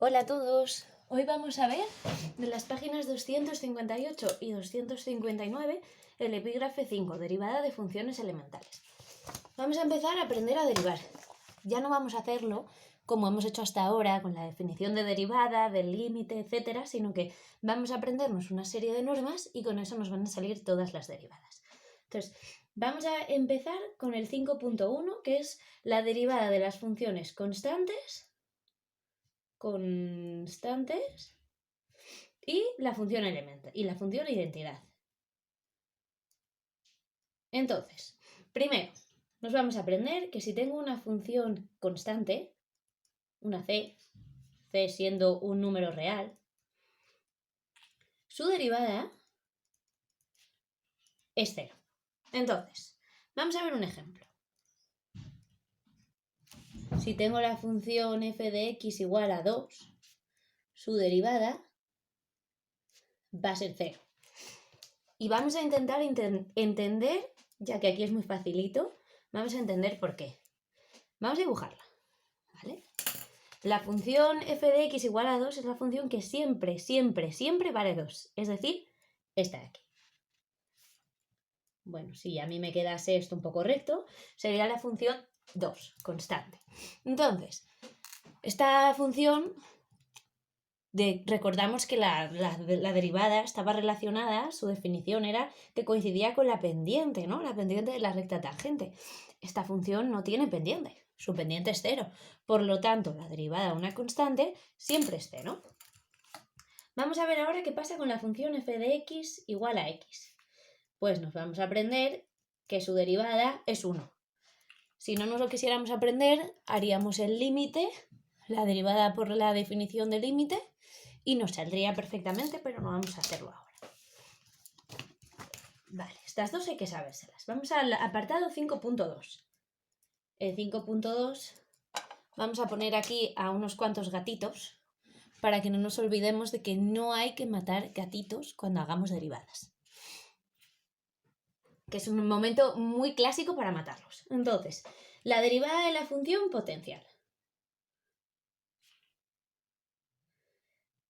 Hola a todos, hoy vamos a ver de las páginas 258 y 259 el epígrafe 5, derivada de funciones elementales. Vamos a empezar a aprender a derivar. Ya no vamos a hacerlo como hemos hecho hasta ahora con la definición de derivada, del límite, etcétera, sino que vamos a aprendernos una serie de normas y con eso nos van a salir todas las derivadas. Entonces, vamos a empezar con el 5.1, que es la derivada de las funciones constantes y la función elemento y la función identidad. Entonces, primero, nos vamos a aprender que si tengo una función constante, una c siendo un número real, su derivada es 0. Entonces, vamos a ver un ejemplo. Si tengo la función f de x igual a 2, su derivada va a ser 0. Y vamos a intentar entender, ya que aquí es muy facilito, vamos a entender por qué. Vamos a dibujarla, ¿vale? La función f de x igual a 2 es la función que siempre, siempre, siempre vale 2. Es decir, esta de aquí. Bueno, si a mí me quedase esto un poco recto, sería la función 2, constante. Entonces, esta función, recordamos que la derivada estaba relacionada, su definición era que coincidía con la pendiente, ¿no? La pendiente de la recta tangente. Esta función no tiene pendiente, su pendiente es 0. Por lo tanto, la derivada de una constante siempre es 0. Vamos a ver ahora qué pasa con la función f de x igual a x. Pues nos vamos a aprender que su derivada es 1. Si no nos lo quisiéramos aprender, haríamos el límite, la derivada por la definición del límite, y nos saldría perfectamente, pero no vamos a hacerlo ahora. Vale, estas dos hay que sabérselas. Vamos al apartado 5.2. El 5.2 vamos a poner aquí a unos cuantos gatitos para que no nos olvidemos de que no hay que matar gatitos cuando hagamos derivadas. Que es un momento muy clásico para matarlos. Entonces, la derivada de la función potencial.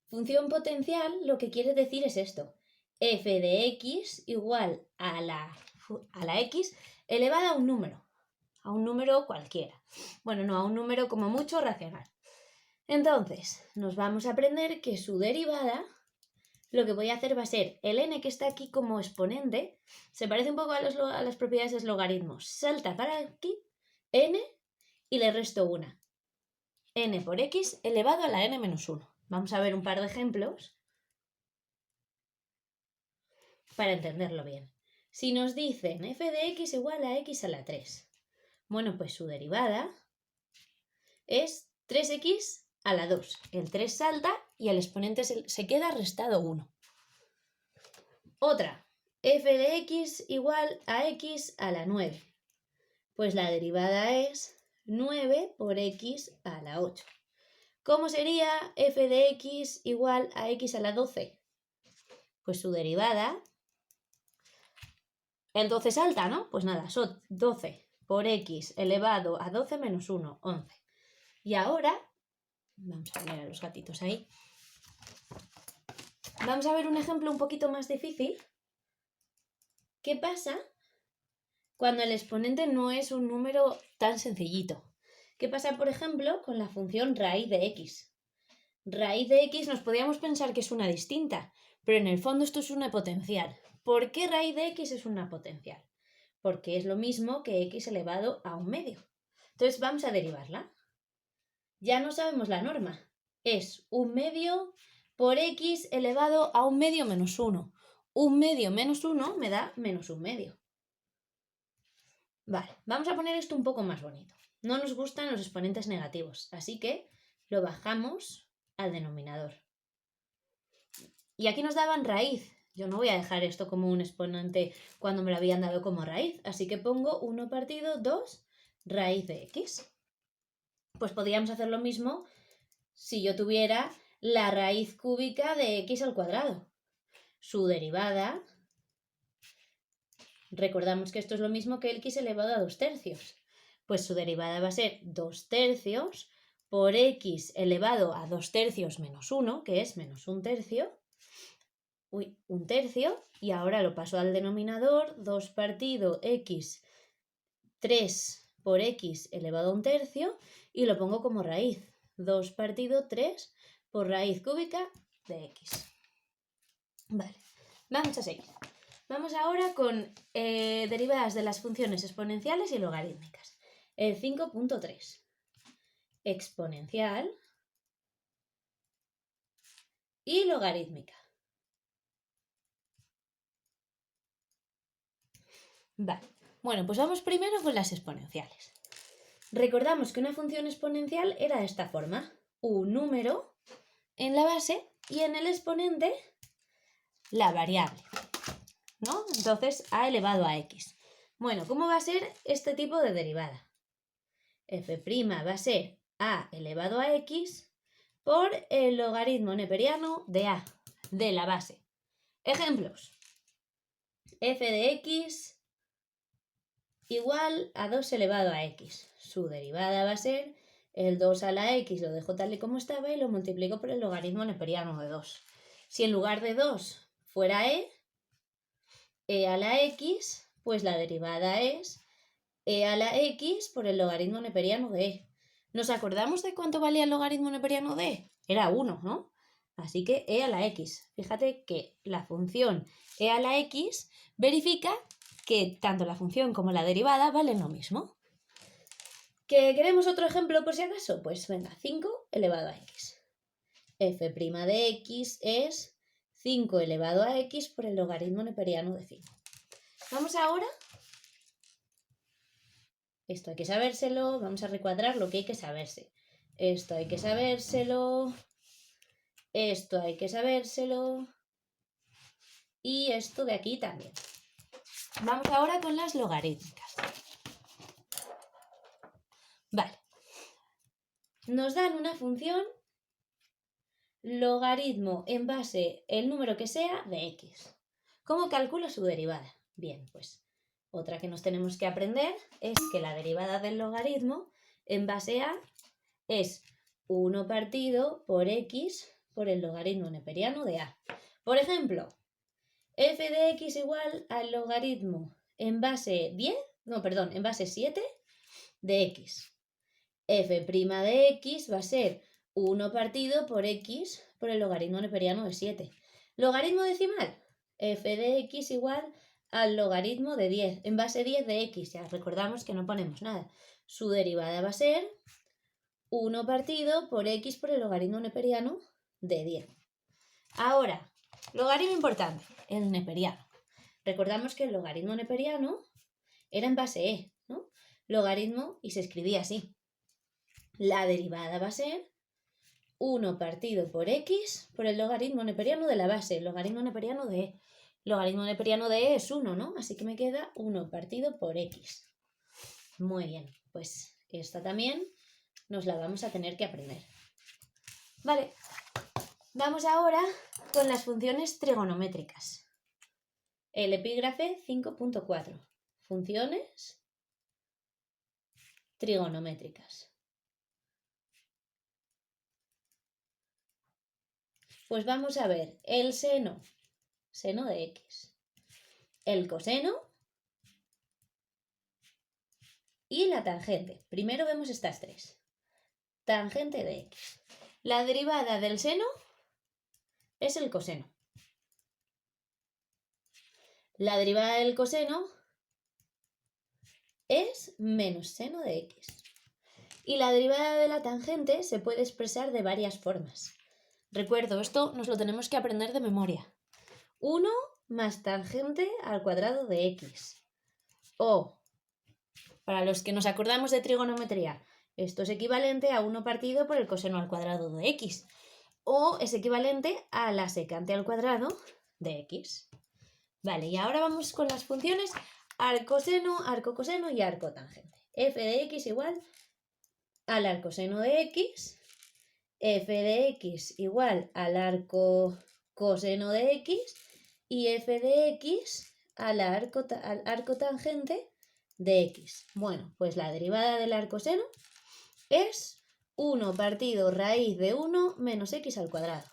Función potencial lo que quiere decir es esto. F de x igual a la x elevada a un número cualquiera. Bueno, no, a un número como mucho racional. Entonces, nos vamos a aprender que su derivada, lo que voy a hacer va a ser el n que está aquí como exponente, se parece un poco a las propiedades de los logaritmos. Salta para aquí, n, y le resto 1. N por x elevado a la n menos 1. Vamos a ver un par de ejemplos para entenderlo bien. Si nos dicen f de x igual a x a la 3, bueno, pues su derivada es 3x a la 2. El 3 salta y el exponente se queda restado 1. Otra, f de x igual a x a la 9. Pues la derivada es 9 por x a la 8. ¿Cómo sería f de x igual a x a la 12? Pues su derivada, el 12 salta, ¿no? Pues nada, son 12 por x elevado a 12 menos 1, 11. Y ahora, vamos a poner a los gatitos ahí, vamos a ver un ejemplo un poquito más difícil. ¿Qué pasa cuando el exponente no es un número tan sencillito? ¿Qué pasa, por ejemplo, con la función raíz de x? Raíz de x nos podríamos pensar que es una distinta, pero en el fondo esto es una potencial. ¿Por qué raíz de x es una potencial? Porque es lo mismo que x elevado a un medio. Entonces vamos a derivarla. Ya no sabemos la norma. Es un medio por x elevado a un medio menos 1. Un medio menos 1 me da menos un medio. Vale, vamos a poner esto un poco más bonito. No nos gustan los exponentes negativos, así que lo bajamos al denominador. Y aquí nos daban raíz. Yo no voy a dejar esto como un exponente cuando me lo habían dado como raíz, así que pongo 1 partido 2 raíz de x. Pues podríamos hacer lo mismo si yo tuviera la raíz cúbica de x al cuadrado. Su derivada, recordamos que esto es lo mismo que el x elevado a 2 tercios. Pues su derivada va a ser 2 tercios por x elevado a 2/3 menos 1, que es menos 1/3. Uy, 1/3. Y ahora lo paso al denominador. 2 partido x 3 por x elevado a 1/3. Y lo pongo como raíz. 2 partido 3 por raíz cúbica de x. Vale, vamos a seguir. Vamos ahora con derivadas de las funciones exponenciales y logarítmicas. El 5.3. Exponencial y logarítmica. Vale, bueno, pues vamos primero con las exponenciales. Recordamos que una función exponencial era de esta forma. Un número en la base y en el exponente la variable, ¿no? Entonces, a elevado a x. Bueno, ¿cómo va a ser este tipo de derivada? F' va a ser a elevado a x por el logaritmo neperiano de a, de la base. Ejemplos. F de x igual a 2 elevado a x. Su derivada va a ser el 2 a la x, lo dejo tal y como estaba y lo multiplico por el logaritmo neperiano de 2. Si en lugar de 2 fuera e a la x, pues la derivada es e a la x por el logaritmo neperiano de e. ¿Nos acordamos de cuánto valía el logaritmo neperiano de e? Era 1, ¿no? Así que e a la x. Fíjate que la función e a la x verifica que tanto la función como la derivada valen lo mismo. ¿Que queremos otro ejemplo por si acaso? Pues venga, 5 elevado a x. F' de x es 5 elevado a x por el logaritmo neperiano de 5. Vamos ahora. Esto hay que sabérselo. Vamos a recuadrar lo que hay que saberse. Esto hay que sabérselo. Esto hay que sabérselo. Y esto de aquí también. Vamos ahora con las logarítmicas. Vale. Nos dan una función logaritmo en base el número que sea de x. ¿Cómo calculo su derivada? Bien, pues otra que nos tenemos que aprender es que la derivada del logaritmo en base a es 1 partido por x por el logaritmo neperiano de a. Por ejemplo, f de x igual al logaritmo en base 7 de x. F' de x va a ser 1 partido por x por el logaritmo neperiano de 7. Logaritmo decimal, f de x igual al logaritmo de 10, en base 10 de x, ya recordamos que no ponemos nada. Su derivada va a ser 1 partido por x por el logaritmo neperiano de 10. Ahora, logaritmo importante, el neperiano. Recordamos que el logaritmo neperiano era en base e, ¿no? Logaritmo y se escribía así. La derivada va a ser 1 partido por x por el logaritmo neperiano de la base, el logaritmo neperiano de e. Logaritmo neperiano de e es 1, ¿no? Así que me queda 1 partido por x. Muy bien, pues esta también nos la vamos a tener que aprender. Vale, vamos ahora con las funciones trigonométricas. El epígrafe 5.4. Funciones trigonométricas. Pues vamos a ver el seno de x, el coseno y la tangente. Primero vemos estas tres. Tangente de x. La derivada del seno es el coseno. La derivada del coseno es menos seno de x. Y la derivada de la tangente se puede expresar de varias formas. Recuerdo, esto nos lo tenemos que aprender de memoria. 1 más tangente al cuadrado de x. O, para los que nos acordamos de trigonometría, esto es equivalente a 1 partido por el coseno al cuadrado de x. O es equivalente a la secante al cuadrado de x. Vale, y ahora vamos con las funciones arcoseno, arcocoseno y arcotangente. F de x igual al arcoseno de x, f de x igual al arcocoseno de x y f de x al arcotangente de x. Bueno, pues la derivada del arcoseno es 1 partido raíz de 1 menos x al cuadrado.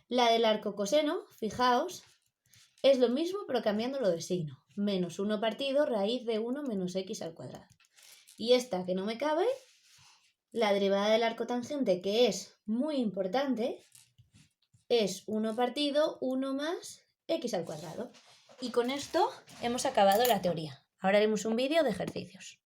La del arco coseno, fijaos, es lo mismo pero cambiándolo de signo. Menos 1 partido raíz de 1 menos x al cuadrado. Y esta que no me cabe, la derivada del arco tangente, que es muy importante, es 1 partido 1 más x al cuadrado. Y con esto hemos acabado la teoría. Ahora haremos un vídeo de ejercicios.